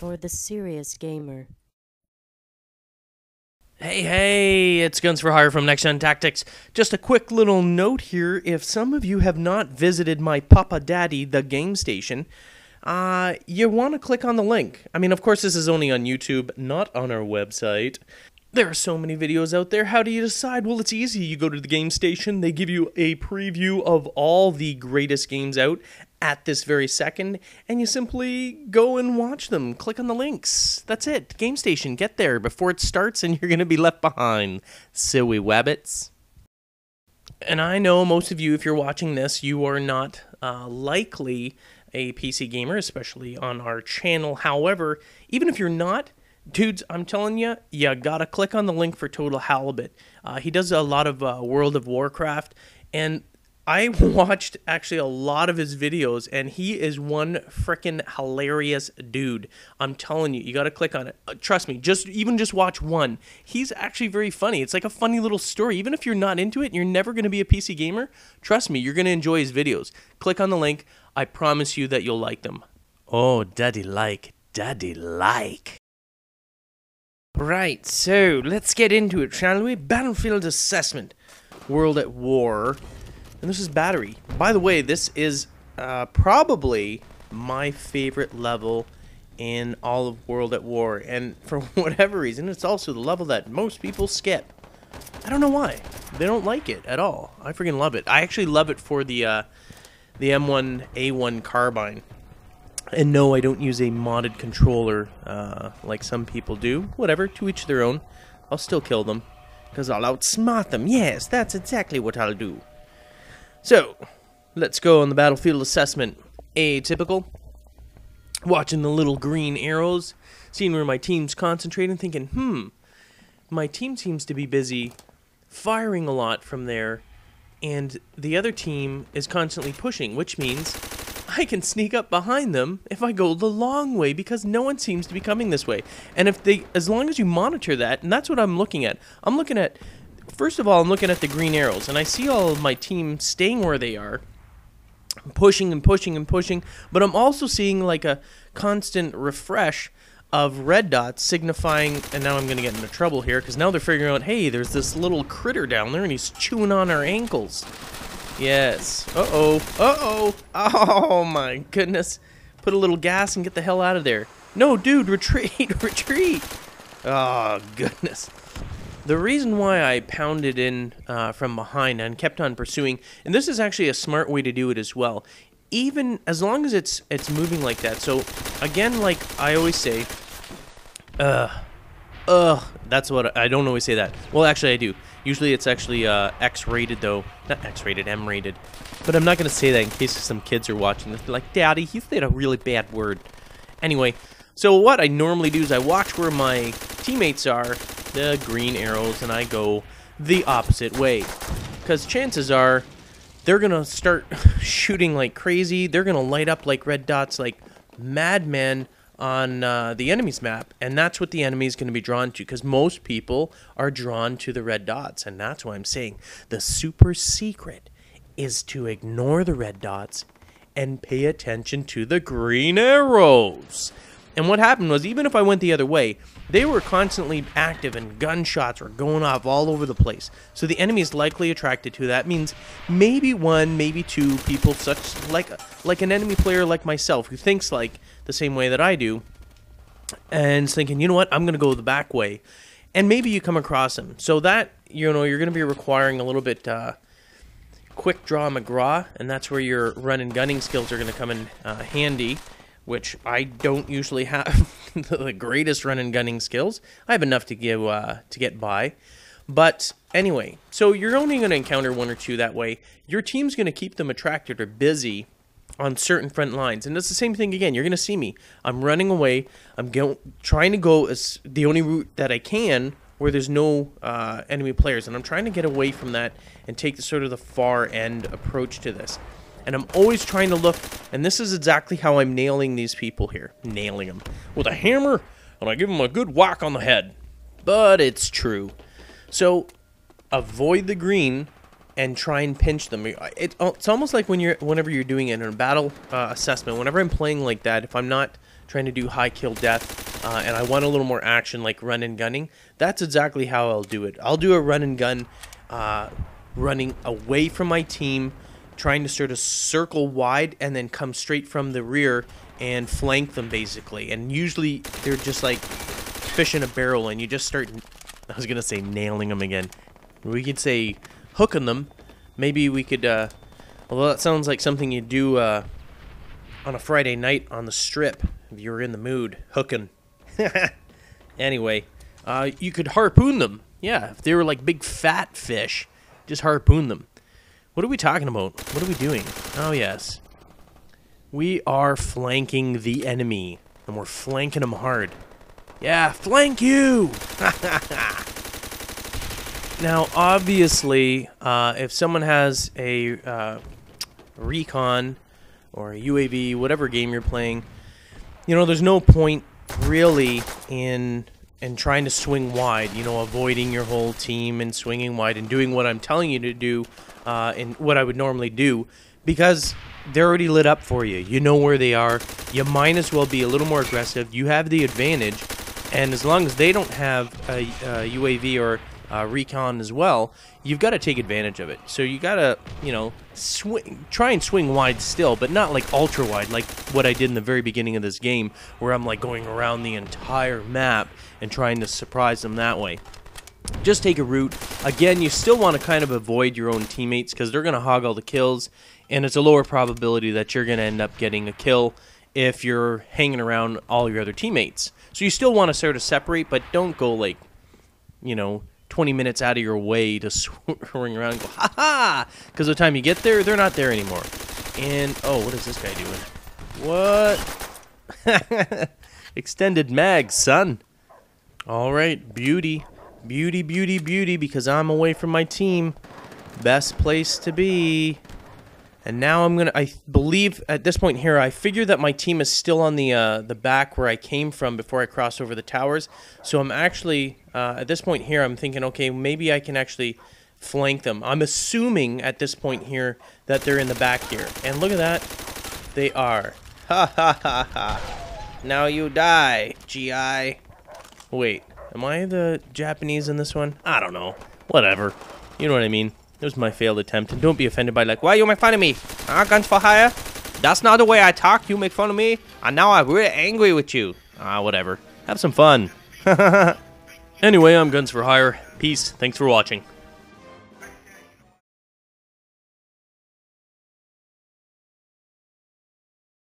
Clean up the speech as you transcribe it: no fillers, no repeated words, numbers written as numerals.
for the serious gamer. Hey, it's Guns for Hire from NextGenTactics. Just a quick little note here. If some of you have not visited my Papa Daddy, the game station, you want to click on the link. I mean, of course, this is only on YouTube, not on our website. There are so many videos out there. How do you decide? Well, it's easy. You go to the game station. They give you a preview of all the greatest games out at this very second, and you simply go and watch them. Click on the links. That's it. Game station. Get there before it starts, and you're going to be left behind. Silly wabbits. And I know most of you, if you're watching this, you are not likely a PC gamer, especially on our channel. However, even if you're not, dudes, I'm telling you, you gotta click on the link for Total Halibut. He does a lot of World of Warcraft, and I watched actually a lot of his videos, and he is one freaking hilarious dude. I'm telling you, you gotta click on it. Trust me, just watch one. He's actually very funny. It's like a funny little story. Even if you're not into it and you're never gonna be a PC gamer, trust me, you're gonna enjoy his videos. Click on the link. I promise you that you'll like them. Oh, daddy like. Right, so let's get into it, shall we? Battlefield assessment. World at War. And this is battery. By the way, this is probably my favorite level in all of World at War. And for whatever reason, it's also the level that most people skip. I don't know why. They don't like it at all. I freaking love it. I actually love it for the M1A1 carbine. And no, I don't use a modded controller like some people do. Whatever, to each their own. I'll still kill them, because I'll outsmart them. Yes, that's exactly what I'll do. So, let's go on the battlefield assessment. Atypical. Watching the little green arrows. Seeing where my team's concentrating, thinking, my team seems to be busy firing a lot from there. And the other team is constantly pushing, which means I can sneak up behind them if I go the long way, because no one seems to be coming this way. And as long as you monitor that, and that's what I'm looking at. First of all, I'm looking at the green arrows, and I see all of my team staying where they are, pushing and pushing and pushing, but I'm also seeing like a constant refresh of red dots signifying, and now I'm going to get into trouble here, because now they're figuring out, hey, there's this little critter down there, and he's chewing on our ankles. Yes. Uh-oh. Oh, my goodness. Put a little gas and get the hell out of there. No, dude, retreat. Retreat. Oh, goodness. The reason why I pounded in from behind and kept on pursuing, and this is actually a smart way to do it as well, even as long as it's moving like that. So, again, like I always say, that's what, I don't always say that. Well, actually, I do. Usually it's actually X-rated, though. Not X-rated, M-rated. But I'm not going to say that in case some kids are watching this. They're like, Daddy, he said a really bad word. Anyway, so what I normally do is I watch where my teammates are, the green arrows, and I go the opposite way. Because chances are they're going to start shooting like crazy. They're going to light up like red dots like madmen on the enemy's map, and that's what the enemy is going to be drawn to, because most people are drawn to the red dots, and that's why I'm saying the super secret is to ignore the red dots and pay attention to the green arrows. And what happened was, even if I went the other way, they were constantly active and gunshots were going off all over the place. So the enemy is likely attracted to that. Means maybe one, maybe two people, such like an enemy player like myself, who thinks like the same way that I do, and is thinking, you know what, I'm going to go the back way. And maybe you come across him. So that, you know, you're going to be requiring a little bit quick draw McGraw, and that's where your run and gunning skills are going to come in handy, which I don't usually have the greatest run and gunning skills. I have enough to get by. But anyway, so you're only going to encounter one or two that way. Your team's going to keep them attracted or busy on certain front lines. And it's the same thing again. You're going to see me. I'm running away. I'm trying to go as the only route that I can where there's no enemy players. And I'm trying to get away from that and take the sort of the far end approach to this. And I'm always trying to look, and this is exactly how I'm nailing these people here. Nailing them with a hammer, and I give them a good whack on the head. But it's true. So, avoid the green, and try and pinch them. It's almost like whenever you're doing it in a battle assessment. Whenever I'm playing like that, if I'm not trying to do high kill death and I want a little more action, like run and gunning, that's exactly how I'll do it. I'll do a run and gun, running away from my team, trying to sort of circle wide and then come straight from the rear and flank them basically. And usually they're just like fish in a barrel, and you just start, I was gonna say nailing them again. We could say hooking them. Maybe we could, although that sounds like something you do on a Friday night on the strip if you were in the mood. Hooking. Anyway, you could harpoon them. Yeah, if they were like big fat fish, just harpoon them. What are we talking about? What are we doing? Oh, yes. We are flanking the enemy, and we're flanking them hard. Yeah, flank you! Now, obviously, if someone has a recon or a UAV, whatever game you're playing, you know, there's no point really in trying to swing wide, you know, avoiding your whole team and swinging wide and doing what I'm telling you to do and what I would normally do, because they're already lit up for you. You know where they are. You might as well be a little more aggressive. You have the advantage, and as long as they don't have a UAV or recon as well, you've got to take advantage of it. So you got to, you know, try and swing wide still, but not like ultra wide like what I did in the very beginning of this game, where I'm like going around the entire map and trying to surprise them that way. Just take a route. Again, you still want to kind of avoid your own teammates because they're going to hog all the kills, and it's a lower probability that you're going to end up getting a kill if you're hanging around all your other teammates. So you still want to sort of separate, but don't go like, you know, 20 minutes out of your way to swing around and go, ha-ha! Because by the time you get there, they're not there anymore. And, oh, what is this guy doing? What? Extended mag, son. All right, beauty. Beauty, beauty, beauty, because I'm away from my team. Best place to be. And now I'm going to, I believe at this point here, I figure that my team is still on the back where I came from before I crossed over the towers. So I'm actually, at this point here, I'm thinking, okay, maybe I can actually flank them. I'm assuming at this point here that they're in the back here. And look at that. They are. Ha ha ha ha. Now you die, GI. Wait, am I the Japanese in this one? I don't know. Whatever. You know what I mean. It was my failed attempt. And don't be offended by like, why you make fun of me? Guns for hire? That's not the way I talk. You make fun of me. And now I'm really angry with you. Whatever. Have some fun. Anyway, I'm Guns for Hire. Peace. Thanks for watching.